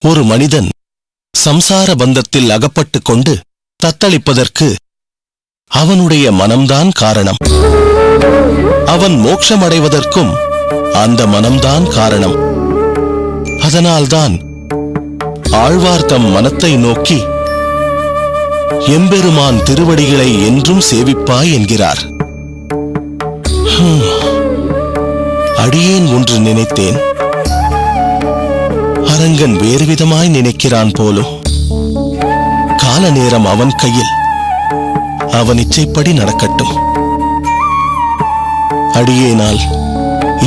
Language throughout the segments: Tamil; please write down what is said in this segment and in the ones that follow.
ஒரு மனிதன் சம்சார பந்தத்தில் அகப்பட்டுக் கொண்டு தத்தளிப்பதற்கு அவனுடைய மனம்தான் காரணம். அவன் மோட்சமடைவதற்கும் அந்த மனம்தான் காரணம். அதனால்தான் ஆழ்வார் தம் மனத்தை நோக்கி எம்பெருமான் திருவடிகளை என்றும் சேவிப்பாய் என்கிறார். அடியேன் ஒன்று நினைத்தேன், அரங்கன் வேறுவிதமாய் நினைக்கிறான் போலும். கால நேரம் அவன் கையில், அவன் இச்சைப்படி நடக்கட்டும். அடியேனால்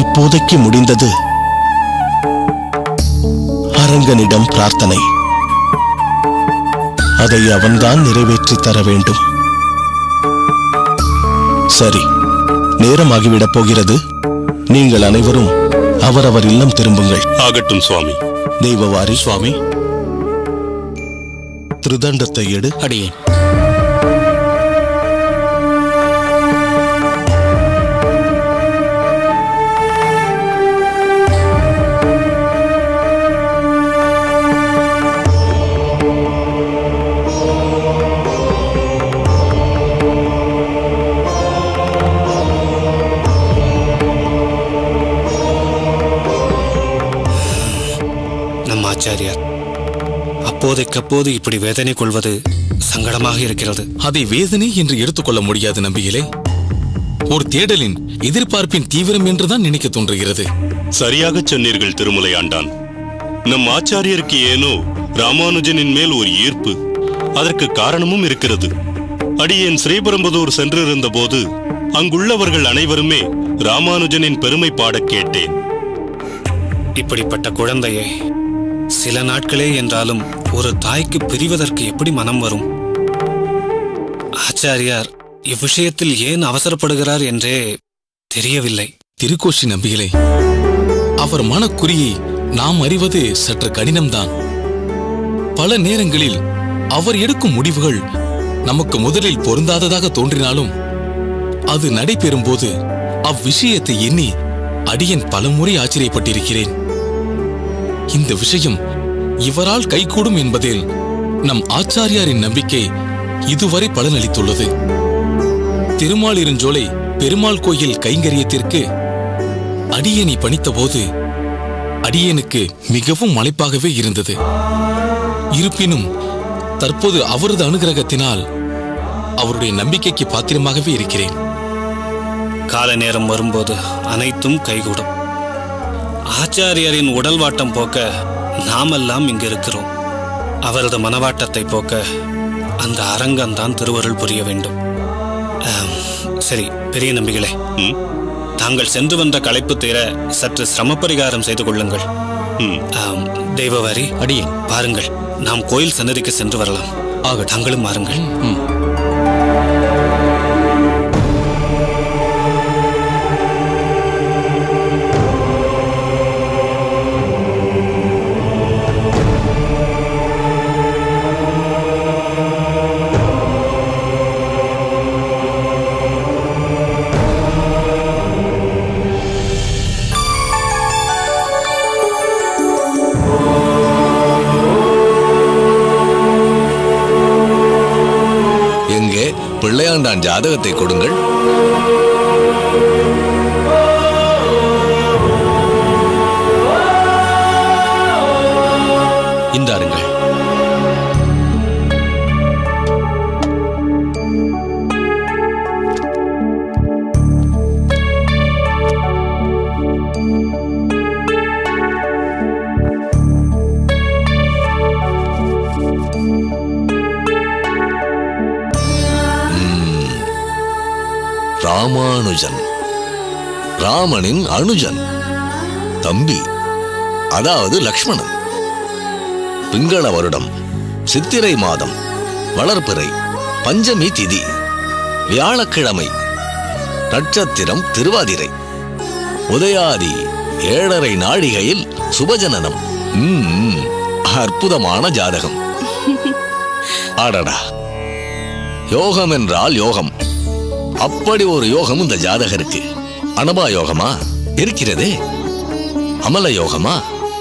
இப்போதைக்கு முடிந்தது அரங்கனிடம் பிரார்த்தனை. அதை அவன்தான் நிறைவேற்றித் தர வேண்டும். சரி, நேரமாகிவிடப் போகிறது. நீங்கள் அனைவரும் அவரவர் இல்லம் திரும்புங்கள். ஆகட்டும் சுவாமி. தெய்வவாரி சுவாமி, திருதண்டத்தை எடு. அடியேன். ஆச்சாரியார், அப்போதைக்கப்போது இப்படி வேதனை கொள்வது சங்கடமாக இருக்கிறது. அதை வேதனை என்று எடுத்துக்கொள்ள முடியாது நம்பிகளே. ஒரு தேடலின் எதிர்பார்ப்பின் தீவிரம் என்றுதான் நினைக்க தோன்றுகிறது. சரியாக சொன்னீர்கள் திருமலையாண்டான். நம் ஆச்சாரியருக்கு ஏனோ ராமானுஜனின் மேல் ஒரு ஈர்ப்பு. அதற்கு காரணமும் இருக்கிறது. அடியேன் ஸ்ரீபெரும்புதூர் சென்றிருந்த போது அங்குள்ளவர்கள் அனைவருமே ராமானுஜனின் பெருமை பாடக் கேட்டேன். இப்படிப்பட்ட குழந்தையை சில நாட்களே என்றாலும் ஒரு தாய்க்கு பிரிவதற்கு எப்படி மனம் வரும்? ஆச்சாரியார் இவ்விஷயத்தில் ஏன் அவசரப்படுகிறார் என்றே தெரியவில்லை. திருக்கோஷி நம்பிகளே, அவர் மனக்குறியை நாம் அறிவது சற்று கடினம்தான். பல நேரங்களில் அவர் எடுக்கும் முடிவுகள் நமக்கு முதலில் பொருந்தாததாக தோன்றினாலும் அது நடைபெறும் போது அவ்விஷயத்தை எண்ணி அடியேன் பலமுறை ஆச்சரியப்பட்டிருக்கிறேன். இந்த விஷயம் இவரால் கைகூடும் என்பதில் நம் ஆச்சாரியாரின் நம்பிக்கை இதுவரை பலனளித்துள்ளது. திருமாலிருஞ்சோலை பெருமாள் கோயில் கைங்கரியத்திற்கு அடியேனை பணித்த போது அடியேனுக்கு மிகவும் மலைப்பாகவே இருந்தது. இருப்பினும் தற்போது அவரது அனுகிரகத்தினால் அவருடைய நம்பிக்கைக்கு பாத்திரமாகவே இருக்கிறேன். கால நேரம் வரும்போது அனைத்தும் கைகூடும். ஆச்சாரியரின் உடல் வாட்டம் போக்க நாமெல்லாம் இங்கு இருக்கிறோம். அவரது மனவாட்டத்தை போக்க அந்த அரங்கன்தான் திருவருள் புரிய வேண்டும். சரி பெரிய நம்பிகளே, தாங்கள் சென்று வந்த களைப்பு தீர சற்று சிரமப்பரிகாரம் செய்து கொள்ளுங்கள். தெய்வவாரி, அடியேன். பாருங்கள், நாம் கோயில் சன்னதிக்கு சென்று வரலாம். தாங்களும் வாருங்கள். பிள்ளையாண்டான் ஜாதகத்தை கொடுங்கள். இந்தாருங்கள். ராமானுஜன், ராமனின் அனுஜன், தம்பி, அதாவது லக்ஷ்மணன். பிங்கள வருடம் சித்திரை மாதம் வளர்பிறை பஞ்சமி திதி வியாழக்கிழமை, நட்சத்திரம் திருவாதிரை, உதயாதி 7:30 நாழிகையில் சுபஜனனம். அற்புதமான ஜாதகம். ஆடடா, யோகம் என்றால் யோகம். அப்படி ஒரு யோகம் இந்த ஜாதகருக்கு. அனபா யோகமா இருக்கிறது, அமல யோகமா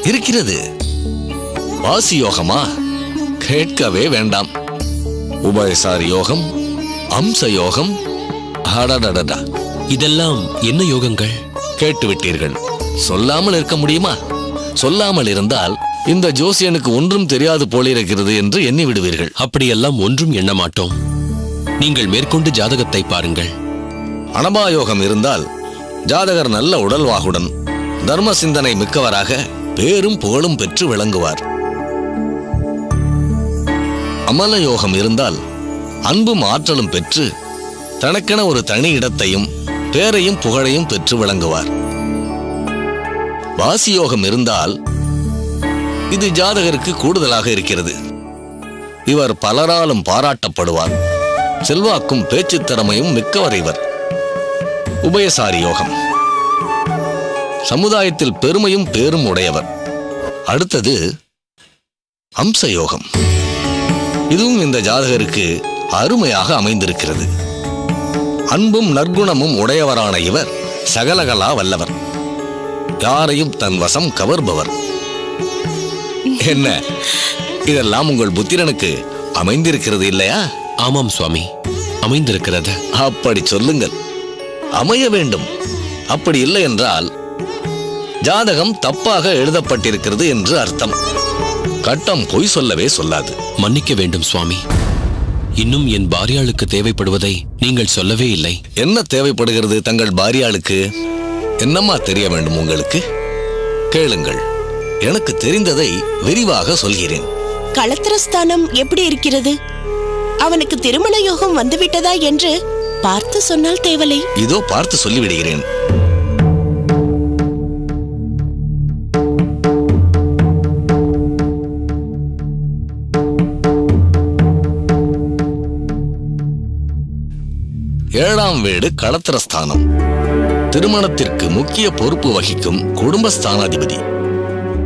இருக்கிறது, வாசி யோகமா? கேட்கவே வேண்டாம். உபயசாரி யோகம், அம்ச யோகம், அடடடடா. இதெல்லாம் என்ன யோகங்கள்? கேட்டுவிட்டீர்கள். சொல்லாமல் இருக்க முடியுமா? சொல்லாமல் இருந்தால் இந்த ஜோசியனுக்கு ஒன்றும் தெரியாது போலிருக்கிறது என்று எண்ணி விடுவீர்கள். அப்படியெல்லாம் ஒன்றும் எண்ண மாட்டோம். நீங்கள் மேற்கொண்டு ஜாதகத்தை பாருங்கள். அனபாயோகம் இருந்தால் ஜாதகர் நல்ல உடல்வாகுடன் தர்ம சிந்தனை மிக்கவராக பேரும் புகழும் பெற்று விளங்குவார். அமல யோகம் இருந்தால் அன்பும் ஆற்றலும் பெற்று தனக்கென ஒரு தனி இடத்தையும் பேரையும் புகழையும் பெற்று விளங்குவார். வாசி யோகம் இருந்தால் இது ஜாதகருக்கு கூடுதலாக இருக்கிறது. இவர் பலராலும் பாராட்டப்படுவார். செல்வாக்கும் பேச்சு திறமையும் மிக்கவர் இவர். உபயசாரி யோகம் சமுதாயத்தில் பெருமையும் பேரும் உடையவர். அடுத்தது அம்ச யோகம். இதுவும் இந்த ஜாதகருக்கு அருமையாக அமைந்திருக்கிறது. அன்பும் நற்குணமும் உடையவரான இவர் சகலகலா வல்லவர். யாரையும் தன் வசம் கவர்பவர். என்ன, இதெல்லாம் உங்கள் புத்திரனுக்கு அமைந்திருக்கிறது இல்லையா? ஆமாம் சுவாமி, அமைந்திருக்கிறது. அப்படி சொல்லுங்கள். அமைய வேண்டும். அப்படி இல்லை என்றால் ஜாதகம் தப்பாக எழுதப்பட்டிருக்கிறது என்று அர்த்தம். கட்டம் பொய் சொல்லவே சொல்லாது. மன்னிக்க வேண்டும் சுவாமி. இன்னும் என் பாரியாளுக்கு தேவைப்படுவதை நீங்கள் சொல்லவே இல்லை. என்ன தேவைப்படுகிறது தங்கள் பாரியாளுக்கு? என்னம்மா தெரிய வேண்டும் உங்களுக்கு? கேளுங்கள். எனக்கு தெரிந்ததை விரிவாக சொல்கிறேன். களத்திரஸ்தானம் எப்படி இருக்கிறது? அவனுக்கு திருமண யோகம் வந்துவிட்டதா என்று பார்த்து சொன்னால் தேவலை. இதோ பார்த்து சொல்லிவிடுகிறேன். ஏழாம் வீடு களத்திரஸ்தானம். திருமணத்திற்கு முக்கிய பொறுப்பு வகிக்கும் குடும்பஸ்தானாதிபதி.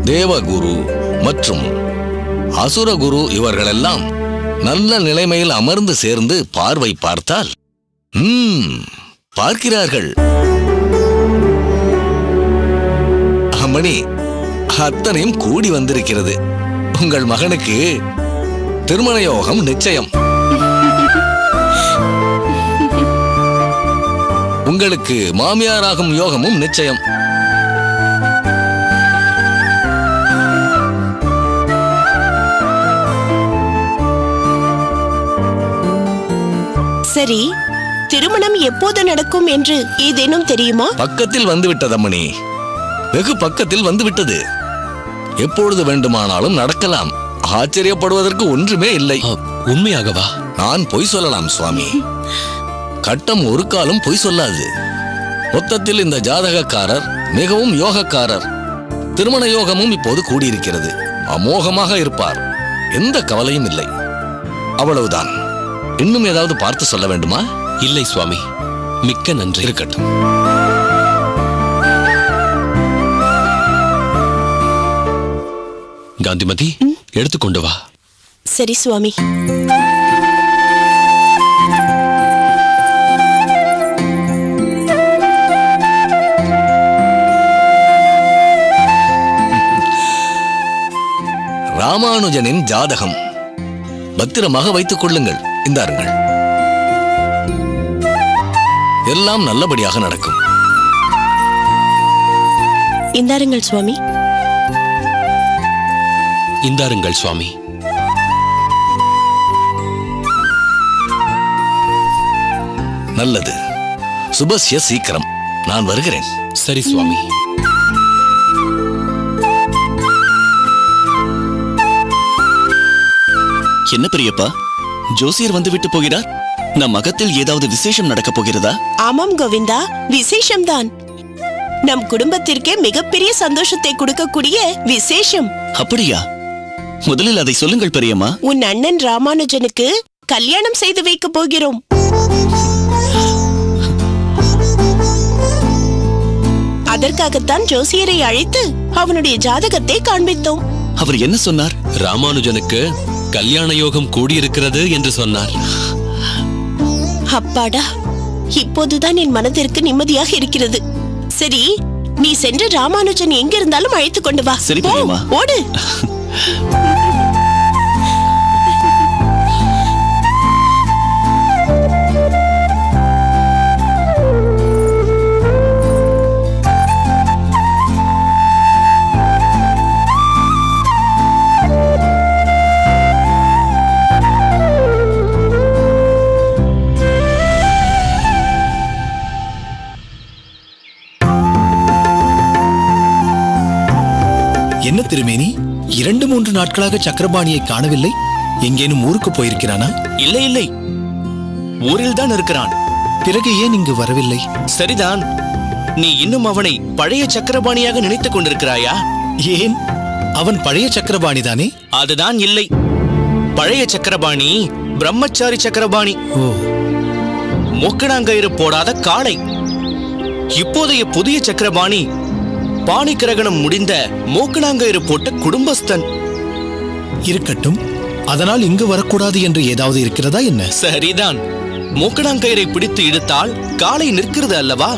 தேவகுரு மற்றும் அசுரகுரு இவர்களெல்லாம் நல்ல நிலைமையில் அமர்ந்து சேர்ந்து பார்வை பார்த்தால் பார்க்கிறார்கள். அம்மணி, அத்தனையும் கூடி வந்திருக்கிறது. உங்கள் மகனுக்கு திருமண யோகம் நிச்சயம். உங்களுக்கு மாமியாராகும் யோகமும் நிச்சயம். சரி, திருமணம் எப்போது நடக்கும் என்று ஏதேனும் தெரியுமா? பக்கத்தில் வந்துவிட்டது அம்மணி, வெகு பக்கத்தில் வந்துவிட்டது. எப்பொழுது வேண்டுமானாலும் நடக்கலாம். ஆச்சரியப்படுவதற்கு ஒன்றுமே இல்லை. உண்மையாகவா? நான் பொய் சொல்லலாம் சுவாமி. கட்டம் ஒரு காலம் பொய் சொல்லாது. மொத்தத்தில் இந்த ஜாதகக்காரர் மிகவும் யோகக்காரர். திருமண யோகமும் இப்போது கூடியிருக்கிறது. அமோகமாக இருப்பார். எந்த கவலையும் இல்லை. அவ்வளவுதான். இன்னும் ஏதாவது பார்த்து சொல்ல வேண்டுமா? இல்லை சுவாமி, மிக்க நன்றி. இருக்கட்டும். காந்திமதி, எடுத்துக்கொண்டு வா. சரி சுவாமி. ராமானுஜனின் ஜாதகம் பத்திரமாக வைத்துக் கொள்ளுங்கள். இந்தாருங்கள். எல்லாம் நல்லபடியாக நடக்கும். இந்தாருங்கள் சுவாமி. இந்தாருங்கள் சுவாமி. நல்லது. சுபஸ்ய சீக்கிரம். நான் வருகிறேன். சரி சுவாமி. என்ன பெரியப்பா, ஜோசியர் வந்து விட்டு போகிறார்? நம் மகத்தில் ஏதாவது விசேஷம் நடக்கப் போகிறதா? ஆமாம் கோவிந்தா, விசேஷம்தான். நம் குடும்பத்திற்கே மிகப்பெரிய சந்தோஷத்தை கொடுக்கக்கூடிய விசேஷம். அப்படியா? முதலில் அதை சொல்லுங்கள் பெரியம்மா. உன் அண்ணன் ராமானுஜனுக்கு கல்யாணம் செய்து வைக்க போகிறோம். அதற்காகத்தான் ஜோசியரை அழைத்து அவனுடைய ஜாதகத்தை காண்பித்தோம். அவர் என்ன சொன்னார்? ராமானுஜனுக்கு கல்யாண யோகம் கூடியிருக்கிறது என்று சொன்னார். அப்பாடா, இப்போதுதான் என் மனதிற்கு நிம்மதியாக இருக்கிறது. சரி, நீ சென்று ராமானுஜன் எங்க இருந்தாலும் அழைத்து கொண்டு வா. சரி போ, பெரியம்மா. ஓடு. என்ன திருமேனி, 2-3 நாட்களாக சக்கரபாணியை காணவில்லை? எங்கேனும் ஊருக்கு போயிருக்கிறானா? இல்லை இல்லை, ஊரில் தான் இருக்கிறான். பிறகு ஏன் இங்கு வரவில்லை? சரிதான், நீ இன்னும் அவனை பழைய சக்கரபாணியாக நினைத்துக் கொண்டிருக்கிறாயா? ஏன், அவன் பழைய சக்கரபாணி தானே? அதுதான் இல்லை. பழைய சக்கரபாணி பிரம்மச்சாரி சக்கரபாணி, ஓ, மொக்கணாங்கயிறு போடாத காளை. இப்போதைய புதிய சக்கரபாணி பாணி கிரகணம் முடிந்த மோக்கணாங்கயிறு போட்ட குடும்பஸ்தன். இருக்கட்டும். அதனால் இங்கு வரக்கூடாது என்று ஏதாவது இருக்கிறதா என்ன? சரிதான், மோக்கணாங்கயிறை பிடித்து இழுத்தால் காளை நிற்கிறது அல்லவா?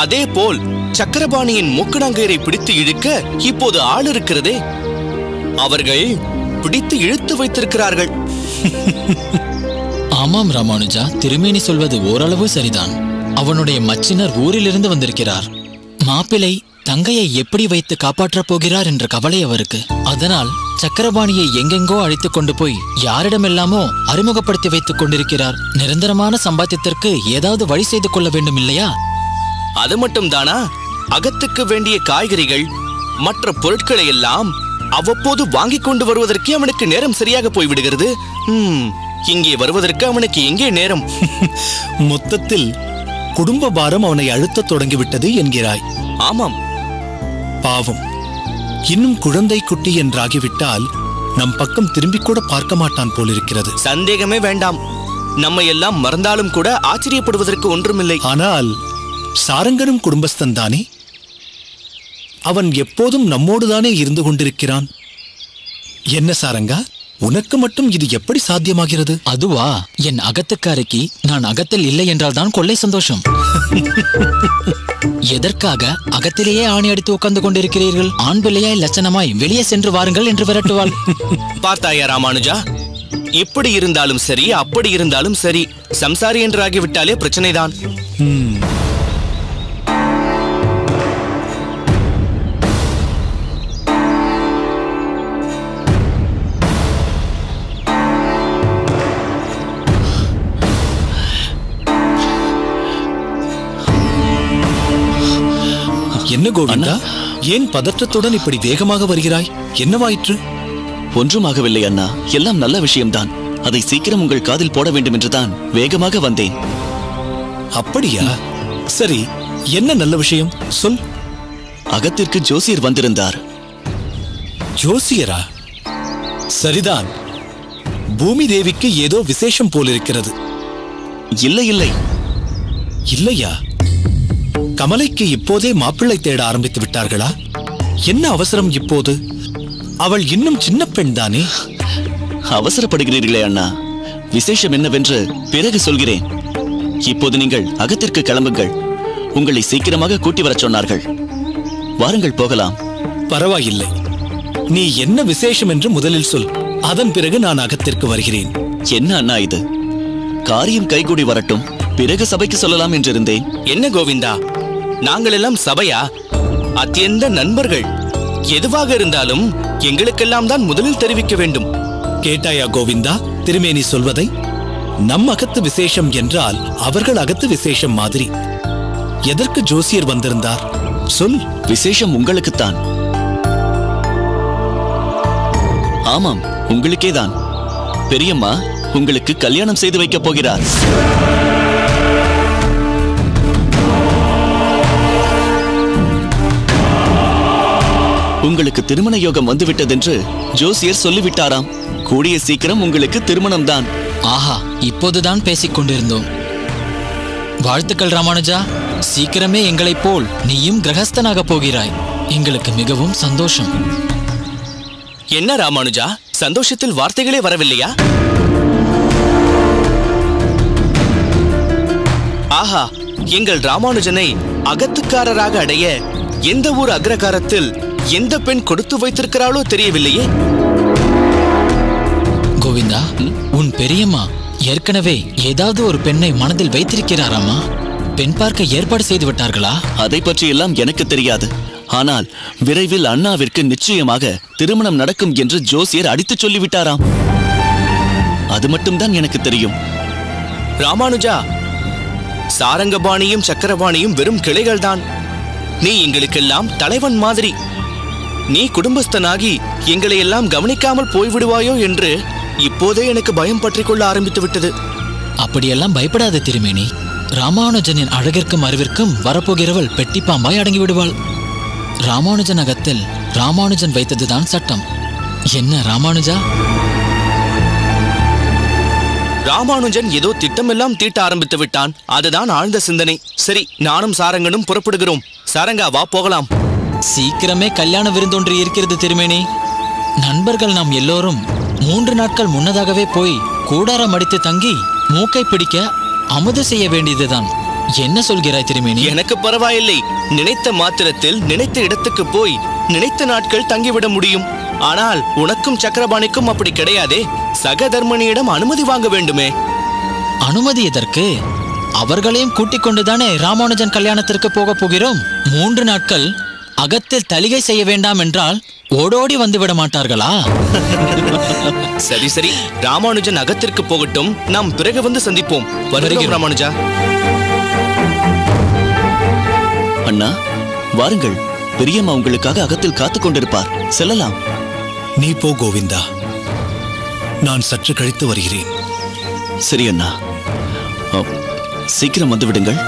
அதே போல் சக்கரபாணியின் மோக்கணாங்கயிறை பிடித்து இழுக்க இப்போது ஆள் இருக்கிறதே. அவர்கள் பிடித்து இழுத்து வைத்திருக்கிறார்கள். ஆமாம் ராமானுஜா, திருமேனி சொல்வது ஓரளவு சரிதான். அவனுடைய மச்சினர் ஊரிலிருந்து வந்திருக்கிறார். மாப்பிள்ளை தங்கையை எப்படி வைத்து காப்பாற்றப் போகிறார் என்ற கவலை அவருக்கு. அதனால் சக்கரபாணியை எங்கெங்கோ அழைத்துக் கொண்டு போய் யாரிடமெல்லாமோ அறிமுகப்படுத்தி வைத்துக் கொண்டிருக்கிறார். நிரந்தரமான சம்பாத்தியத்திற்கு ஏதாவது வழி செய்து கொள்ள வேண்டும் இல்லையா? அது மட்டும் தானா, அகத்துக்கு வேண்டிய காய்கறிகள் மற்ற பொருட்களை எல்லாம் அவ்வப்போது வாங்கிக் கொண்டு வருவதற்கே அவனுக்கு நேரம் சரியாக போய்விடுகிறது. இங்கே வருவதற்கு அவனுக்கு எங்கே நேரம்? மொத்தத்தில் குடும்ப பாரம் அவனை அழுத்தத் தொடங்கிவிட்டது என்கிறாய். ஆமாம். பாவம், இன்னும் குழந்தை குட்டி என்றாகிவிட்டால் நம் பக்கம் திரும்பிக் கூட பார்க்க மாட்டான் போலிருக்கிறது. சந்தேகமே வேண்டாம், நம்மை எல்லாம் மறந்தாலும் கூட ஆச்சரியப்படுவதற்கு ஒன்றுமில்லை. ஆனால் சாரங்கனும் குடும்பஸ்தன் தானே? அவன் எப்போதும் நம்மோடுதானே இருந்து கொண்டிருக்கிறான். என்ன சாரங்கா, உனக்கு மட்டும் இது எப்படி சாத்தியமாகிறது? அதுவா, என் அகத்துக்காரிக்கு நான் அகத்தில் இல்லை என்றால் தான் கொள்ளை சந்தோஷம். எதற்காக அகத்திலேயே ஆணி அடித்து உட்கார்ந்து கொண்டிருக்கிறீர்கள்? ஆண் பிள்ளையாய் லட்சணமாய் வெளியே சென்று வாருங்கள் என்று விரட்டுவாள். பார்த்தாயா ராமானுஜா, இப்படி இருந்தாலும் சரி அப்படி இருந்தாலும் சரி, சம்சாரி என்று ஆகிவிட்டாலே பிரச்சனைதான். என்ன கோவிந்தா, ஏன் பதற்றத்துடன் இப்படி வேகமாக வருகிறாய்? என்னவாயிற்று? ஒன்றுமாகவில்லை அண்ணா, எல்லாம் நல்ல விஷயம்தான். அதை சீக்கிரம் உங்கள் காதில் போட வேண்டும் என்றுதான் வேகமாக வந்தேன். அப்படியா? சரி, என்ன நல்ல விஷயம் சொல். அகத்திற்கு ஜோசியர் வந்திருந்தார். ஜோசியரா? சரிதான், பூமி தேவிக்கு ஏதோ விசேஷம் போலிருக்கிறது. இல்லை இல்லை. இல்லையா? கமலைக்கு இப்போதே மாப்பிள்ளை தேட ஆரம்பித்து விட்டார்களா? என்ன அவசரம் இப்போது? அவள் இன்னும் சின்ன பெண் தானே. அவசரப்படுகிறீர்களே அண்ணா, விசேஷம் என்னவென்று பிறகு சொல்கிறேன். இப்போது நீங்கள் அகத்திற்கு கிளம்புங்கள். உங்களை சீக்கிரமாக கூட்டி வரச் சொன்னார்கள். வாருங்கள் போகலாம். பரவாயில்லை, நீ என்ன விசேஷம் என்று முதலில் சொல். அதன் பிறகு நான் அகத்திற்கு வருகிறேன். என்ன அண்ணா இது? காரியம் கைகூடி வரட்டும், பிறகு சபைக்கு சொல்லலாம் என்றிருந்தேன். என்ன கோவிந்தா, நாங்கள் எல்லாம் சபையா? அத்தியந்த நண்பர்கள். எதுவாக இருந்தாலும் எங்களுக்கெல்லாம் தான் முதலில் தெரிவிக்க வேண்டும். கேட்டாயா கோவிந்தா திருமேனி சொல்வதை? நம் அகத்து விசேஷம் என்றால் அவர்கள் அகத்து விசேஷம் மாதிரி. எதற்கு ஜோசியர் வந்திருந்தார் சொல். விசேஷம் உங்களுக்குத்தான். ஆமாம், உங்களுக்கேதான். பெரியம்மா உங்களுக்கு கல்யாணம் செய்து வைக்கப் போகிறார். உங்களுக்கு திருமண யோகம் வந்துவிட்டதென்று ஜோசியர் சொல்லிவிட்டாராம். கூடிய சீக்கிரம் உங்களுக்கு திருமணம் தான். ஆஹா, இப்போதுதான் பேசிக் கொண்டிருந்தோம். வாழ்த்துக்கள் ராமானுஜா, சீக்கிரமே எங்களைப் போல் நீயும் கிரகஸ்தனாக போகிறாய். எங்களுக்கு மிகவும் சந்தோஷம். என்ன ராமானுஜா, சந்தோஷத்தில் வார்த்தைகளே வரவில்லையா? ஆஹா, எங்கள் ராமானுஜனை அகத்துக்காரராக அடைய எந்த ஒரு அக்ரகாரத்தில் எந்த பெண் கொடுத்து வைத்திருக்கிறாளோ தெரியவில்லையே. கோவிந்தா, உன் பெரியம்மா ஏற்கனவே ஏதாவது ஒரு பெண்ணை மனதில் வைத்திருக்கிறாராமா? பெண் பார்க்க ஏற்பாடு செய்து விட்டார்களா? அதை பற்றி எல்லாம் எனக்கு தெரியாது. ஆனால் விரைவில் அண்ணாவிற்கு நிச்சயமாக திருமணம் நடக்கும் என்று ஜோசியர் அடித்துச் சொல்லிவிட்டாராம். அது மட்டும்தான் எனக்கு தெரியும். ராமானுஜா, சாரங்கபாணியும் சக்கரபாணியும் வெறும் கிளைகள்தான். நீ எங்களுக்கெல்லாம் தலைவன் மாதிரி. நீ குடும்பஸ்தனாகி எங்களை எல்லாம் கவனிக்காமல் போய்விடுவாயோ என்று இப்போதே எனக்கு பயம் பற்றிக் கொள்ள ஆரம்பித்து விட்டது. அப்படியெல்லாம் பயப்படாத திருமேனி. ராமானுஜனின் அழகிற்கும் அறிவிற்கும் வரப்போகிறவள் பெட்டிப்பாம்பாய் அடங்கி விடுவாள். ராமானுஜன் அகத்தில் ராமானுஜன் வைத்ததுதான் சட்டம். என்ன ராமானுஜா? ராமானுஜன் ஏதோ திட்டமெல்லாம் தீட்ட ஆரம்பித்து விட்டான். அதுதான் ஆழ்ந்த சிந்தனை. சரி, நானும் சாரங்கனும் புறப்படுகிறோம். சாரங்கா, வா போகலாம். சீக்கிரமே கல்யாண விருந்தொன்று இருக்கிறது திருமேனி. நண்பர்கள் நாம் எல்லோரும் 3 நாட்கள் முன்னதாகவே போய் கூடாரம் அடித்து தங்கி மூக்கை பிடிக்க அமுது செய்ய வேண்டியதுதான். என்ன சொல்கிறாய் திருமேனி? எனக்கு பரவாயில்லை. நினைத்த மாத்திரத்தில் நினைத்த இடத்துக்கு போய் நினைத்த நாட்கள் தங்கிவிட முடியும். ஆனால் உனக்கும் சக்கரபாணிக்கும் அப்படி கிடையாதே. சகதர்மனியிடம் அனுமதி வாங்க வேண்டுமே. அனுமதி எதற்கு? அவர்களையும் கூட்டிக் கொண்டுதானே ராமானுஜன் கல்யாணத்திற்கு போக போகிறோம். 3 நாட்கள் அகத்தில் தலிகை செய்ய வேண்டாம் என்றால் ஓடோடி வந்துவிட மாட்டார்களா? சரி சரி, ராமானுஜன் அகத்திற்கு போகட்டும். நாம் பிறகு வந்து சந்திப்போம். வருகிறோம் ராமானுஜா. அண்ணா, வாருங்கள். பெரியம்மா உங்களுக்காக அகத்தில் காத்துக் கொண்டிருப்பார். செல்லலாம். நீ போ கோவிந்தா, நான் சற்று கழித்து வருகிறேன். சரி அண்ணா, சீக்கிரம் வந்து விடுங்கள்.